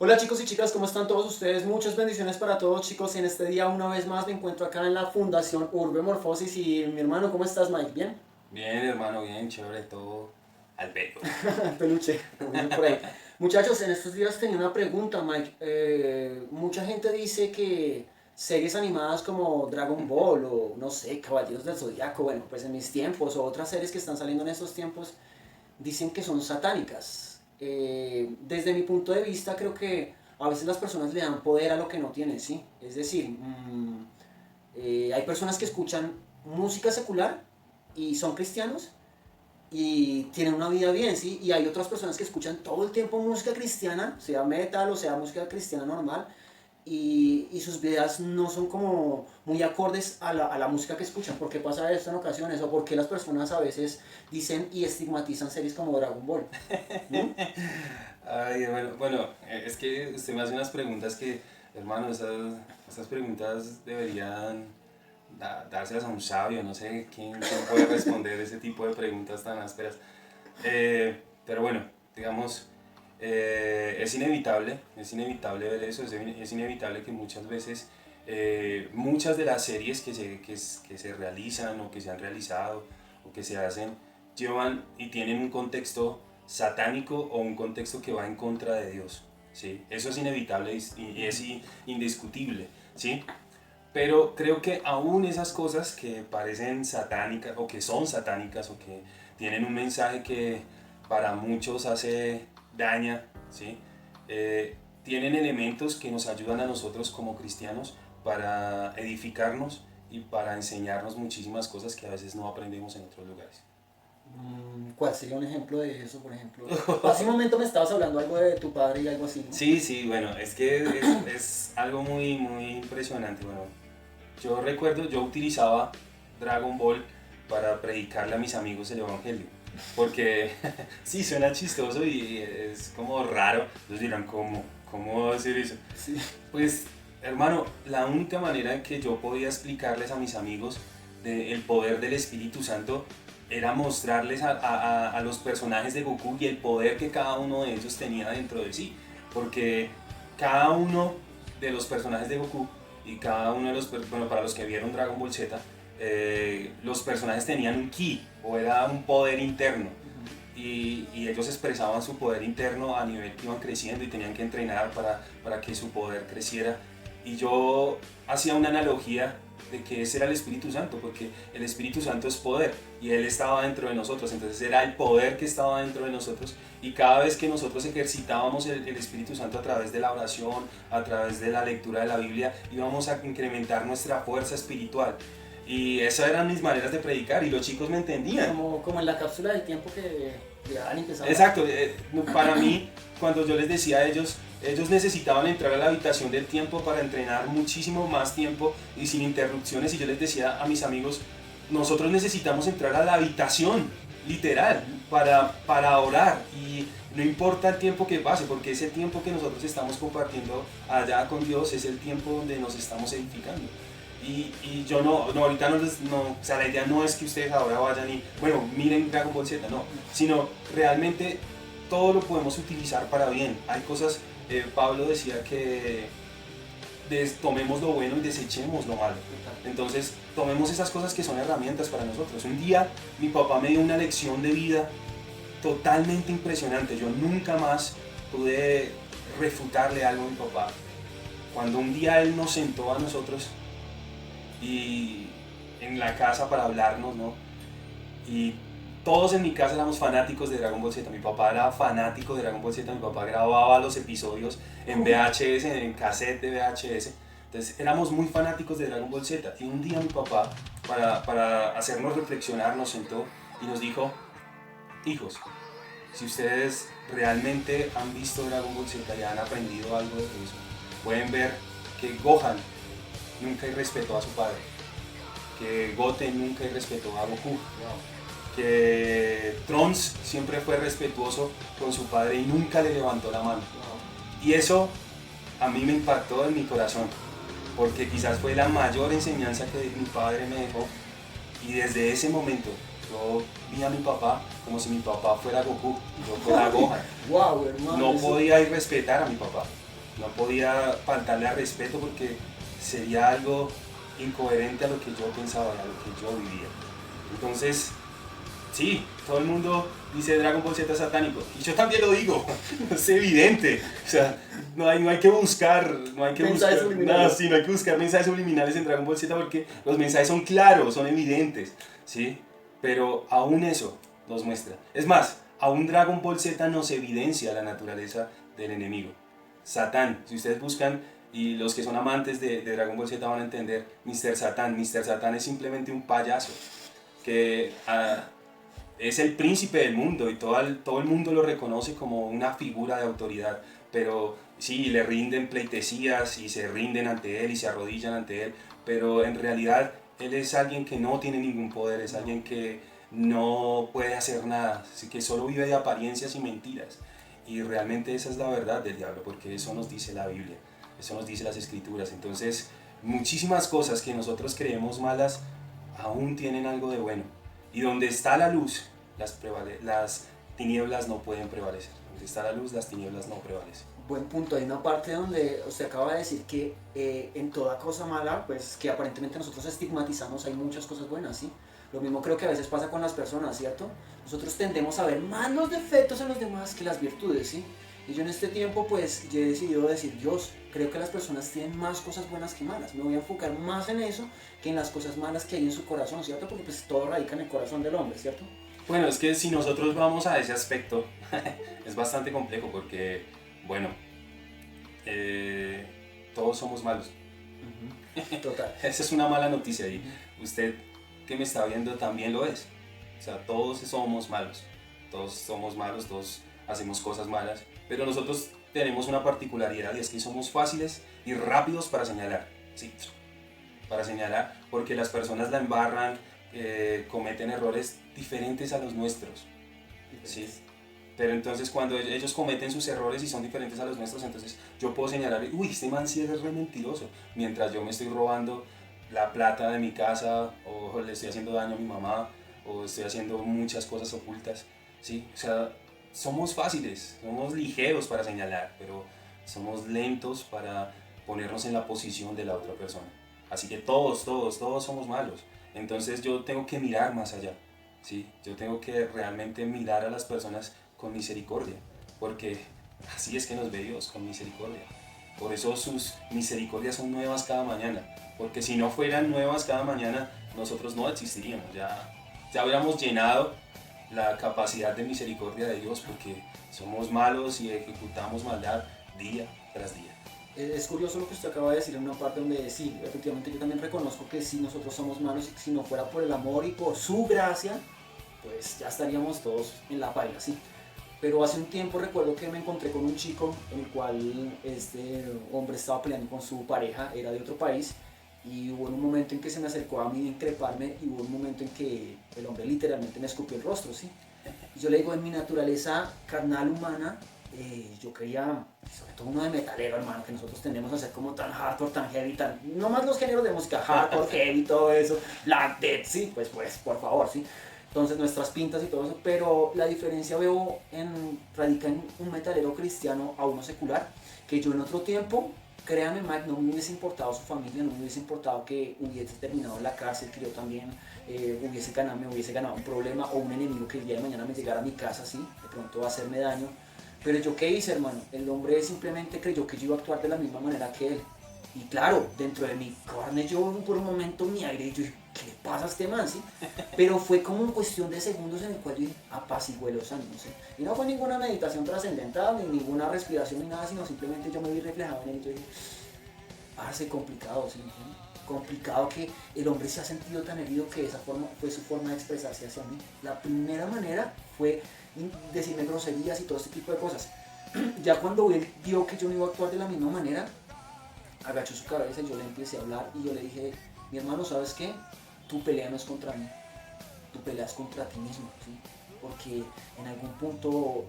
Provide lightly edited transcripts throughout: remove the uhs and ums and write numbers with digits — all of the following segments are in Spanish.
Hola chicos y chicas, ¿cómo están todos ustedes? Muchas bendiciones para todos chicos. En este día una vez más me encuentro acá en la Fundación Urbe Morfosis y mi hermano, ¿cómo estás, Mike? ¿Bien? Bien, hermano, bien, chévere, todo al pelo. Peluche, como dicen por ahí. Muchachos, en estos días tenía una pregunta, Mike. Mucha gente dice que series animadas como Dragon Ball o no sé, Caballeros del Zodiaco, bueno, pues en mis tiempos o otras series que están saliendo en estos tiempos dicen que son satánicas. Desde mi punto de vista creo que a veces las personas le dan poder a lo que no tienen, ¿sí? Es decir, hay personas que escuchan música secular y son cristianos y tienen una vida bien, ¿sí? Y hay otras personas que escuchan todo el tiempo música cristiana, sea metal o sea música cristiana normal, y sus vidas no son como muy acordes a la música que escuchan. ¿Por qué pasa esto en ocasiones? ¿O por qué las personas a veces dicen y estigmatizan series como Dragon Ball? ¿Mm? Ay, es que usted me hace unas preguntas que, hermano, esas preguntas deberían dárselas a un sabio, no sé quién puede responder ese tipo de preguntas tan ásperas. Pero bueno, digamos, es inevitable ver eso, es inevitable que muchas veces muchas de las series que se realizan o que se han realizado o que se hacen llevan y tienen un contexto satánico o un contexto que va en contra de Dios. ¿Sí? Eso es inevitable y es indiscutible. ¿Sí? Pero creo que aún esas cosas que parecen satánicas o que son satánicas o que tienen un mensaje que para muchos hace daña, ¿sí? Tienen elementos que nos ayudan a nosotros como cristianos para edificarnos y para enseñarnos muchísimas cosas que a veces no aprendemos en otros lugares. ¿Cuál sería un ejemplo de eso, por ejemplo? Hace un momento me estabas hablando algo de tu padre y algo así, ¿no? Sí, sí, bueno, es que es algo muy impresionante. Bueno, yo recuerdo, yo utilizaba Dragon Ball para predicarle a mis amigos el Evangelio. Porque sí, suena chistoso y es como raro. Entonces dirán, ¿cómo va a hacer eso? Sí. Pues, hermano, la única manera en que yo podía explicarles a mis amigos el poder del Espíritu Santo era mostrarles a los personajes de Goku y el poder que cada uno de ellos tenía dentro de sí. Porque cada uno de los personajes de Goku y cada uno de los, bueno, para los que vieron Dragon Ball Z, los personajes tenían un ki o era un poder interno y ellos expresaban su poder interno a nivel que iban creciendo y tenían que entrenar para que su poder creciera. Y yo hacía una analogía de que ese era el Espíritu Santo, porque el Espíritu Santo es poder y Él estaba dentro de nosotros, entonces era el poder que estaba dentro de nosotros y cada vez que nosotros ejercitábamos el Espíritu Santo a través de la oración, a través de la lectura de la Biblia, íbamos a incrementar nuestra fuerza espiritual. Y esas eran mis maneras de predicar y los chicos me entendían. Como en la cápsula del tiempo que ya empezaba. Exacto, para mí, cuando yo les decía a ellos, ellos necesitaban entrar a la habitación del tiempo para entrenar muchísimo más tiempo y sin interrupciones. Y yo les decía a mis amigos, nosotros necesitamos entrar a la habitación, literal, para orar. Y no importa el tiempo que pase, porque ese tiempo que nosotros estamos compartiendo allá con Dios es el tiempo donde nos estamos edificando. Y yo ahorita o sea, la idea no es que ustedes ahora vayan y, bueno, miren Dragon Ball Z, no, sino realmente todo lo podemos utilizar para bien. Hay cosas, Pablo decía que tomemos lo bueno y desechemos lo malo. Entonces, tomemos esas cosas que son herramientas para nosotros. Un día mi papá me dio una lección de vida totalmente impresionante. Yo nunca más pude refutarle algo a mi papá. Cuando un día él nos sentó a nosotros y en la casa para hablarnos, ¿no? Y todos en mi casa éramos fanáticos de Dragon Ball Z. Mi papá era fanático de Dragon Ball Z. Mi papá grababa los episodios en VHS, en cassette de VHS. Entonces éramos muy fanáticos de Dragon Ball Z. Y un día mi papá, para hacernos reflexionar, nos sentó y nos dijo, hijos, si ustedes realmente han visto Dragon Ball Z y han aprendido algo de eso, pueden ver que Gohan nunca irrespetó a su padre, que Goten nunca irrespetó a Goku, que Trunks siempre fue respetuoso con su padre y nunca le levantó la mano. Y eso a mí me impactó en mi corazón, porque quizás fue la mayor enseñanza que mi padre me dejó. Y desde ese momento yo vi a mi papá como si mi papá fuera Goku y yo fuera Gohan. Wow, hermano. No podía ir respetar a mi papá. no podía faltarle al respeto porque sería algo incoherente a lo que yo pensaba y a lo que yo vivía. Entonces, sí, todo el mundo dice Dragon Ball Z satánico, y yo también lo digo, es evidente, o sea, no hay que buscar, no hay que Mensajes buscar, subliminales. no, sí, no hay que buscar mensajes subliminales en Dragon Ball Z porque los mensajes son claros, son evidentes, ¿sí? Pero aún eso nos muestra. Es más, aún Dragon Ball Z nos evidencia la naturaleza del enemigo. Satán, si ustedes buscan, y los que son amantes de Dragon Ball Z van a entender, Mr. Satán. Mr. Satán es simplemente un payaso que es el príncipe del mundo y todo el mundo lo reconoce como una figura de autoridad, pero sí, le rinden pleitesías y se rinden ante él y se arrodillan ante él, pero en realidad él es alguien que no tiene ningún poder, es alguien que no puede hacer nada, así que solo vive de apariencias y mentiras. Y realmente esa es la verdad del diablo, porque eso nos dice la Biblia, eso nos dice las Escrituras. Entonces, muchísimas cosas que nosotros creemos malas aún tienen algo de bueno. Y donde está la luz, las tinieblas no pueden prevalecer. Donde está la luz, las tinieblas no prevalecen. Buen punto, hay una parte donde usted acaba de decir que en toda cosa mala, pues que aparentemente nosotros estigmatizamos, hay muchas cosas buenas, ¿sí? Lo mismo creo que a veces pasa con las personas, ¿cierto? Nosotros tendemos a ver más los defectos en los demás que las virtudes, ¿sí? Y yo en este tiempo pues yo he decidido decir, Dios, creo que las personas tienen más cosas buenas que malas, me voy a enfocar más en eso que en las cosas malas que hay en su corazón, ¿cierto? Porque pues todo radica en el corazón del hombre, ¿cierto? Bueno, es que si nosotros vamos a ese aspecto, es bastante complejo porque, bueno, todos somos malos. Total. Esa es una mala noticia y usted que me está viendo también lo es. O sea, todos somos malos, todos hacemos cosas malas, pero nosotros tenemos una particularidad y es que somos fáciles y rápidos para señalar, ¿sí? Para señalar, porque las personas la embarran, cometen errores diferentes a los nuestros, ¿sí? Pero entonces cuando ellos cometen sus errores y son diferentes a los nuestros, entonces yo puedo señalar, uy, este man sí es re mentiroso, mientras yo me estoy robando la plata de mi casa, o le estoy haciendo daño a mi mamá, o estoy haciendo muchas cosas ocultas, ¿sí? O sea, somos fáciles, somos ligeros para señalar, pero somos lentos para ponernos en la posición de la otra persona. Así que todos somos malos. Entonces yo tengo que mirar más allá, ¿sí? Yo tengo que realmente mirar a las personas con misericordia, porque así es que nos ve Dios, con misericordia. Por eso sus misericordias son nuevas cada mañana, porque si no fueran nuevas cada mañana, nosotros no existiríamos, ya hubiéramos llenado la capacidad de misericordia de Dios, porque somos malos y ejecutamos maldad día tras día. Es curioso lo que usted acaba de decir en una parte donde sí, efectivamente yo también reconozco que si nosotros somos malos y si no fuera por el amor y por su gracia, pues ya estaríamos todos en la paila, sí. Pero hace un tiempo recuerdo que me encontré con un chico en el cual este hombre estaba peleando con su pareja, era de otro país, y hubo un momento en que se me acercó a mí a increparme y hubo un momento en que el hombre literalmente me escupió el rostro, ¿sí? Y yo le digo, en mi naturaleza carnal humana, yo quería, sobre todo uno de metalero, hermano, que nosotros tendemos a ser como tan hardcore, tan heavy, tan, no más los géneros de música, hardcore, heavy, todo eso, Black Death, sí, pues por favor, sí. Entonces nuestras pintas y todo eso, pero la diferencia veo radica en un metalero cristiano a uno secular, que yo en otro tiempo, créanme Mike, no me hubiese importado su familia, no me hubiese importado que hubiese terminado en la cárcel, que yo también me hubiese ganado un problema o un enemigo que el día de mañana me llegara a mi casa, sí, de pronto va a hacerme daño. Pero yo qué hice, hermano, el hombre simplemente creyó que yo iba a actuar de la misma manera que él. Y claro, dentro de mi carne yo por un momento mi aire y yo dije, ¿qué le pasa a este man? ¿Sí? Pero fue como en cuestión de segundos en el cual yo dije, apacigué los ánimos. ¿Sí? Y no fue ninguna meditación trascendental, ni ninguna respiración, ni nada, sino simplemente yo me vi reflejado en él y yo dije, parce, complicado, ¿sí? Complicado que el hombre se ha sentido tan herido que esa forma fue su forma de expresarse hacia mí. La primera manera fue decirme groserías y todo este tipo de cosas. Ya cuando él vio que yo no iba a actuar de la misma manera, agachó su cabeza y yo le empecé a hablar y yo le dije, mi hermano, ¿sabes qué? Tu pelea no es contra mí, tu pelea es contra ti mismo, ¿sí? Porque en algún punto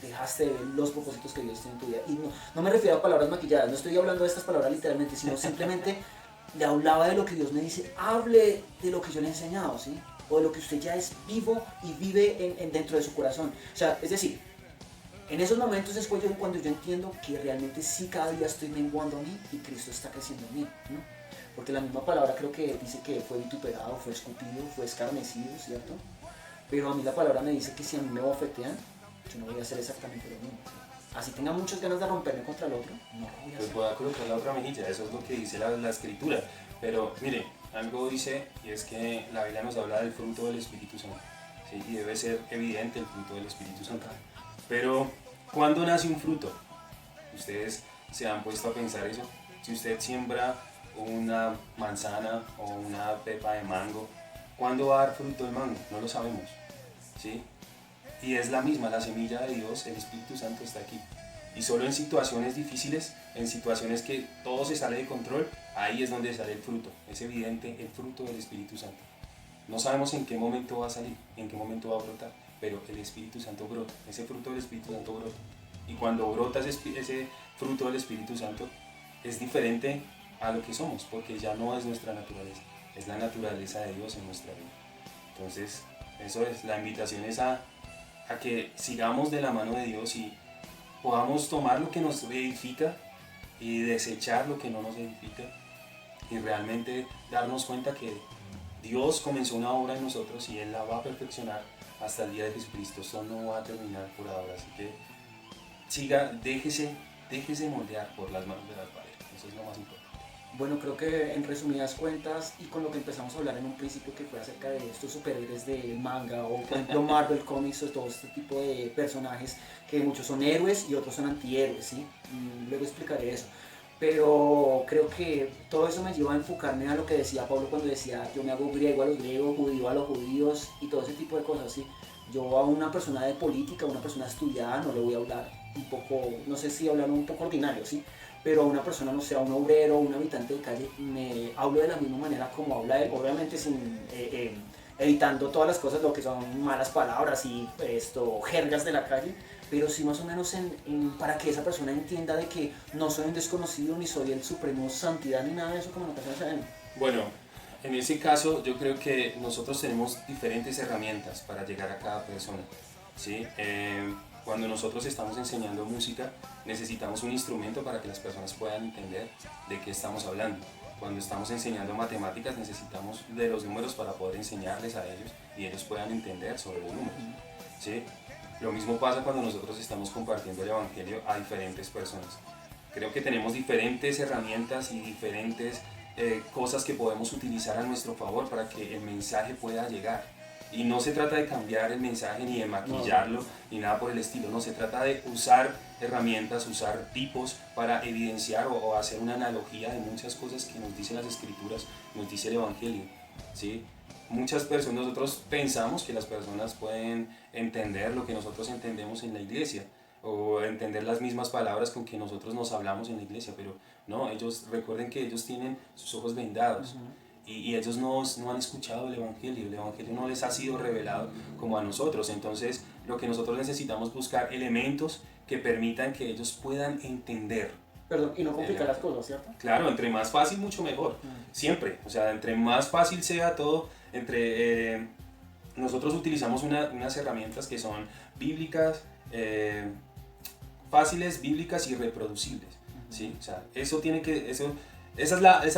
dejaste de ver los propósitos que Dios tiene en tu vida. Y no me refiero a palabras maquilladas, no estoy hablando de estas palabras literalmente, sino simplemente le hablaba de lo que Dios me dice, hable de lo que yo le he enseñado, ¿sí? O de lo que usted ya es vivo y vive dentro de su corazón. O sea, es decir, En esos momentos es cuando yo entiendo que realmente sí cada día estoy menguando a mí y Cristo está creciendo en mí, ¿no? Porque la misma palabra creo que dice que fue vituperado, fue escupido, fue escarnecido, ¿cierto? Pero a mí la palabra me dice que si a mí me bofetean, yo no voy a hacer exactamente lo mismo. Así tenga muchas ganas de romperme contra el otro, no lo voy a Pues hacer. voy a colocar la otra mejilla, eso es lo que dice la escritura. Pero mire, algo dice, y es que la Biblia nos habla del fruto del Espíritu Santo, ¿sí? Y debe ser evidente el fruto del Espíritu Santo. Pero, ¿cuándo nace un fruto? Ustedes se han puesto a pensar eso. Si usted siembra una manzana o una pepa de mango, ¿cuándo va a dar fruto el mango? No lo sabemos, ¿sí? Y es la misma, la semilla de Dios, el Espíritu Santo está aquí. Y solo en situaciones difíciles, en situaciones que todo se sale de control, ahí es donde sale el fruto. Es evidente el fruto del Espíritu Santo. No sabemos en qué momento va a salir, en qué momento va a brotar, pero el Espíritu Santo brota, ese fruto del Espíritu Santo brota. Y cuando brota ese fruto del Espíritu Santo, es diferente a lo que somos, porque ya no es nuestra naturaleza, es la naturaleza de Dios en nuestra vida. Entonces, eso es, la invitación es a que sigamos de la mano de Dios y podamos tomar lo que nos edifica y desechar lo que no nos edifica y realmente darnos cuenta que Dios comenzó una obra en nosotros y Él la va a perfeccionar hasta el día de Jesucristo. Esto no va a terminar por ahora, así que déjese moldear por las manos de las paredes, eso es lo más importante. Bueno, creo que en resumidas cuentas y con lo que empezamos a hablar en un principio que fue acerca de estos superhéroes del manga o por ejemplo Marvel Comics o todo este tipo de personajes que muchos son héroes y otros son antihéroes, ¿sí? Luego explicaré eso. Pero creo que todo eso me lleva a enfocarme a lo que decía Pablo cuando decía yo me hago griego a los griegos, judío a los judíos y todo ese tipo de cosas, ¿sí? Yo a una persona de política, a una persona estudiada no le voy a hablar un poco, no sé si hablar un poco ordinario, ¿sí? Pero a una persona, no sé, a un obrero, un habitante de calle, me hablo de la misma manera como habla él, obviamente sin evitando todas las cosas, lo que son malas palabras y jergas de la calle, pero sí más o menos para que esa persona entienda de que no soy un desconocido ni soy el supremo santidad ni nada de eso como en ocasiones sabemos. Bueno, en ese caso yo creo que nosotros tenemos diferentes herramientas para llegar a cada persona, ¿sí? Cuando nosotros estamos enseñando música, necesitamos un instrumento para que las personas puedan entender de qué estamos hablando. Cuando estamos enseñando matemáticas, necesitamos de los números para poder enseñarles a ellos y ellos puedan entender sobre los números, ¿sí? Lo mismo pasa cuando nosotros estamos compartiendo el Evangelio a diferentes personas. Creo que tenemos diferentes herramientas y diferentes cosas que podemos utilizar a nuestro favor para que el mensaje pueda llegar. Y no se trata de cambiar el mensaje ni de maquillarlo ni nada por el estilo, no, se trata de usar herramientas, usar tipos para evidenciar o hacer una analogía de muchas cosas que nos dicen las escrituras, nos dice el Evangelio, ¿sí? Muchas personas, nosotros pensamos que las personas pueden entender lo que nosotros entendemos en la iglesia o entender las mismas palabras con que nosotros nos hablamos en la iglesia, pero no, recuerden que ellos tienen sus ojos vendados. Y ellos no han escuchado el Evangelio no les ha sido revelado como a nosotros. Entonces lo que nosotros necesitamos es buscar elementos que permitan que ellos puedan entender. Perdón, y no complicar las cosas, ¿cierto? Claro, entre más fácil mucho mejor, siempre, o sea, entre más fácil sea todo, nosotros utilizamos unas herramientas que son bíblicas, fáciles, bíblicas y reproducibles, ¿sí? O sea, esa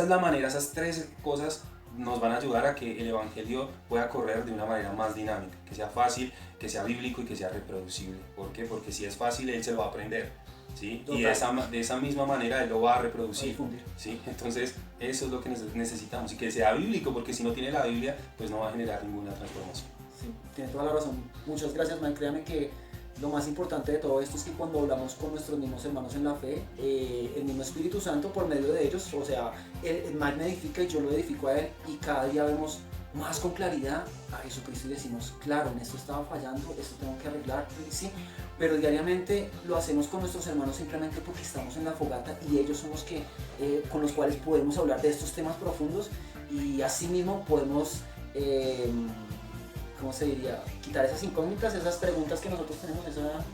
es la manera, esas tres cosas nos van a ayudar a que el Evangelio pueda correr de una manera más dinámica, que sea fácil, que sea bíblico y que sea reproducible. ¿Por qué? Porque si es fácil, él se lo va a aprender, ¿sí? Y de esa misma manera él lo va a reproducir, ¿sí? Entonces eso es lo que necesitamos, y que sea bíblico, porque si no tiene la Biblia, pues no va a generar ninguna transformación. Sí, tiene toda la razón. Muchas gracias, Mike. Créame que lo más importante de todo esto es que cuando hablamos con nuestros mismos hermanos en la fe, el mismo Espíritu Santo por medio de ellos, o sea, el Mike me edifica y yo lo edifico a él, y cada día vemos más con claridad a Jesucristo y decimos, claro, en esto estaba fallando, esto tengo que arreglar, sí, pero diariamente lo hacemos con nuestros hermanos simplemente porque estamos en la fogata y ellos son los que, con los cuales podemos hablar de estos temas profundos, y así mismo podemos ¿cómo se diría? Quitar esas incógnitas, esas preguntas que nosotros tenemos.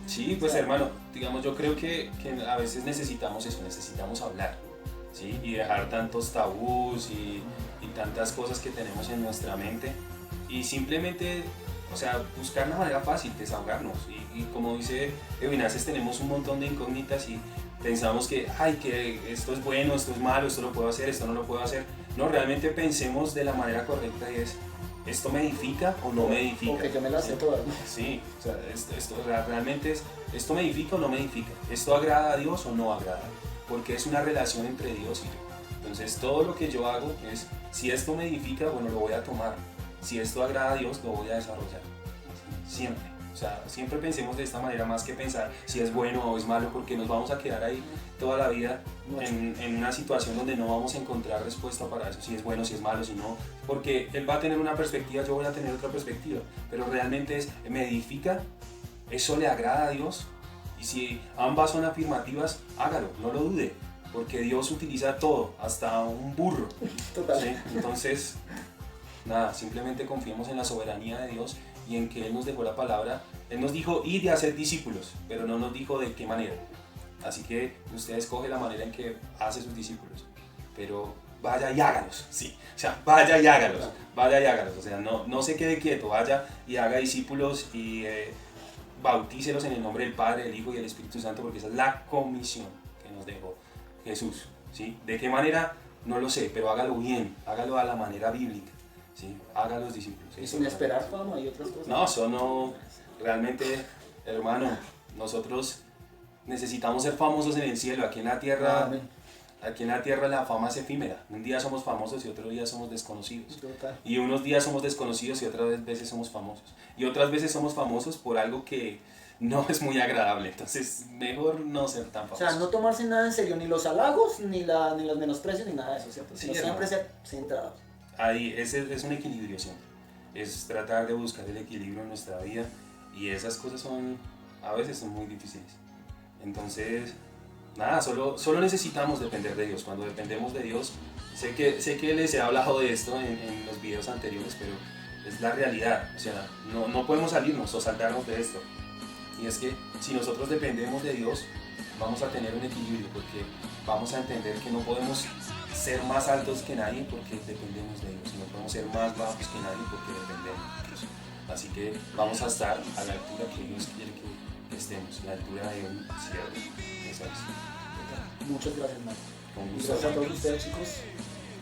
Sí, pues hermano, digamos, yo creo que a veces necesitamos eso, necesitamos hablar, ¿sí? Y dejar tantos tabús y tantas cosas que tenemos en nuestra mente, y simplemente o sea, buscar una manera fácil, desahogarnos. Y como dice Edwin, a veces tenemos un montón de incógnitas y pensamos que, ay, que esto es bueno, esto es malo, esto lo puedo hacer, esto no lo puedo hacer. No, realmente pensemos de la manera correcta y es, ¿esto me edifica o no me edifica? Porque yo me las sé todas, ¿no? Sí, o sea, realmente es, ¿esto me edifica o no me edifica? ¿Esto agrada a Dios o no agrada? Porque es una relación entre Dios y yo. Entonces todo lo que yo hago es, si esto me edifica, bueno, lo voy a tomar. Si esto agrada a Dios, lo voy a desarrollar. Siempre. O sea, siempre pensemos de esta manera más que pensar si es bueno o es malo, porque nos vamos a quedar ahí toda la vida en una situación donde no vamos a encontrar respuesta para eso, si es bueno, si es malo, si no, porque él va a tener una perspectiva, yo voy a tener otra perspectiva, pero realmente es, me edifica, eso le agrada a Dios, y si ambas son afirmativas, hágalo, no lo dude, porque Dios utiliza todo, hasta un burro. Total. ¿Sí? Entonces, nada, simplemente confiemos en la soberanía de Dios y en que Él nos dejó la palabra. Él nos dijo ir y hacer discípulos, pero no nos dijo de qué manera. Así que usted escoge la manera en que hace sus discípulos, pero vaya y hágalos, sí, o sea, vaya y hágalos, o sea, no se quede quieto, vaya y haga discípulos y bautícelos en el nombre del Padre, del Hijo y del Espíritu Santo, porque esa es la comisión que nos dejó Jesús, ¿sí? ¿De qué manera? No lo sé, pero hágalo bien, hágalo a la manera bíblica, ¿sí? Haga los discípulos. Y sin esperar fama y otras cosas. No, eso no, realmente, hermano, nosotros necesitamos ser famosos en el cielo, aquí en la tierra. Amén. Aquí en la tierra la fama es efímera. Un día somos famosos y otro día somos desconocidos. Total. Y unos días somos desconocidos y otras veces somos famosos. Y otras veces somos famosos por algo que no es muy agradable. Entonces, mejor no ser tan famosos. O sea, no tomarse nada en serio, ni los halagos, ni los menosprecios, ni nada de eso, ¿cierto? Sí, Sino siempre ser centrados. Ahí, ese es un equilibrio siempre. Es tratar de buscar el equilibrio en nuestra vida. Y esas cosas a veces son muy difíciles. Entonces, nada, solo necesitamos depender de Dios. Cuando dependemos de Dios, sé que les he hablado de esto en los videos anteriores, pero es la realidad. O sea, no podemos salirnos o saltarnos de esto. Y es que si nosotros dependemos de Dios, vamos a tener un equilibrio, porque vamos a entender que no podemos ser más altos que nadie porque dependemos de Dios. No podemos ser más bajos que nadie porque dependemos de Dios. Así que vamos a estar a la altura que Dios quiere que estemos, la altura de un siervo. Eso es. Muchas gracias, hermano. Con Y gusto. gracias a todos ustedes, chicos.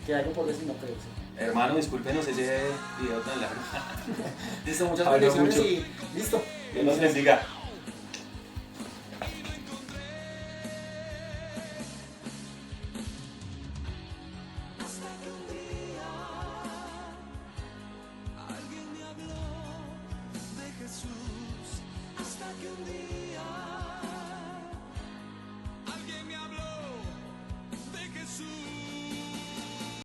Que algo por decir, no creo. ¿Sí? Hermano, discúlpenos ese video tan largo. Listo, muchas Hablo bendiciones mucho. y listo. Dios nos bendiga.